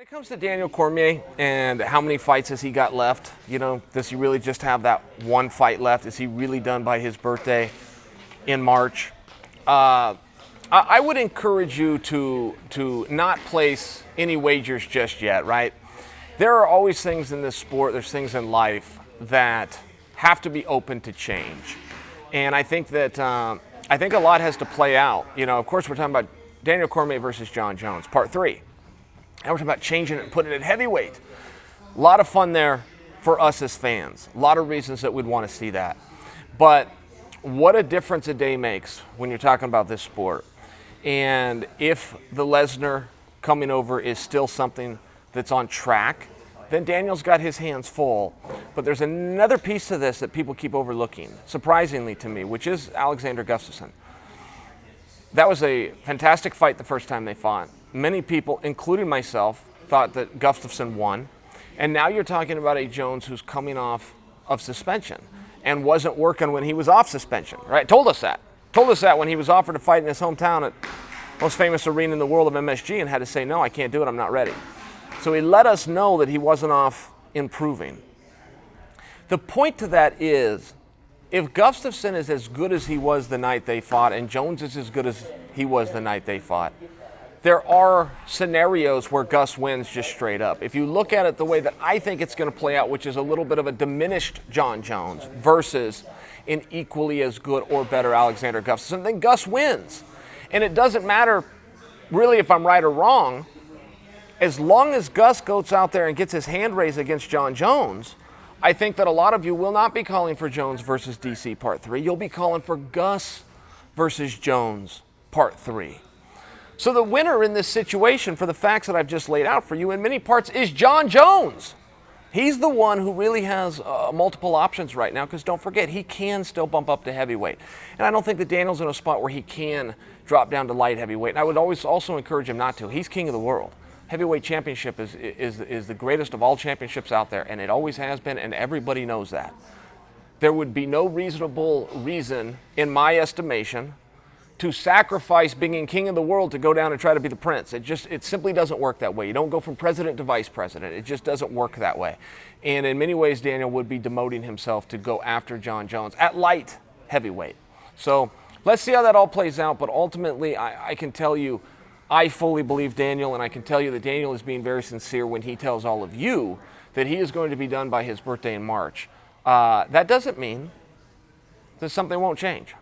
When it comes to Daniel Cormier and how many fights has he got left, does he really just have that one fight left? Is he really done by his birthday in March? I would encourage you to not place any wagers just yet, right? There are always things in this sport, there's things in life that have to be open to change. And I think that a lot has to play out. Of course, we're talking about Daniel Cormier versus Jon Jones, part 3. Now we're talking about changing it and putting it at heavyweight. A lot of fun there for us as fans. A lot of reasons that we'd want to see that. But what a difference a day makes when you're talking about this sport. And if the Lesnar coming over is still something that's on track, then Daniel's got his hands full. But there's another piece to this that people keep overlooking, surprisingly to me, which is Alexander Gustafsson. That was a fantastic fight the first time they fought. Many people, including myself, thought that Gustafsson won. And now you're talking about a Jones who's coming off of suspension and wasn't working when he was off suspension, right? Told us that when he was offered to fight in his hometown at most famous arena in the world of MSG and had to say, no, I can't do it, I'm not ready. So he let us know that he wasn't off improving. The point to that is, if Gustafsson is as good as he was the night they fought and Jones is as good as he was the night they fought, there are scenarios where Gus wins just straight up. If you look at it the way that I think it's going to play out, which is a little bit of a diminished Jon Jones versus an equally as good or better Alexander Gustafsson, then Gus wins. And it doesn't matter really if I'm right or wrong. As long as Gus goes out there and gets his hand raised against Jon Jones, I think that a lot of you will not be calling for Jones versus DC Part 3. You'll be calling for Gus versus Jones Part 3. So the winner in this situation, for the facts that I've just laid out for you in many parts, is Jon Jones. He's the one who really has multiple options right now, because don't forget, he can still bump up to heavyweight. And I don't think that Daniel's in a spot where he can drop down to light heavyweight. And I would always also encourage him not to. He's king of the world. Heavyweight championship is the greatest of all championships out there, and it always has been, and everybody knows that. There would be no reasonable reason, in my estimation, to sacrifice being king of the world to go down and try to be the prince. It simply doesn't work that way. You don't go from president to vice president. It just doesn't work that way. And in many ways, Daniel would be demoting himself to go after Jon Jones at light heavyweight. So let's see how that all plays out. But ultimately, I can tell you, I fully believe Daniel, and I can tell you that Daniel is being very sincere when he tells all of you that he is going to be done by his birthday in March. That doesn't mean that something won't change.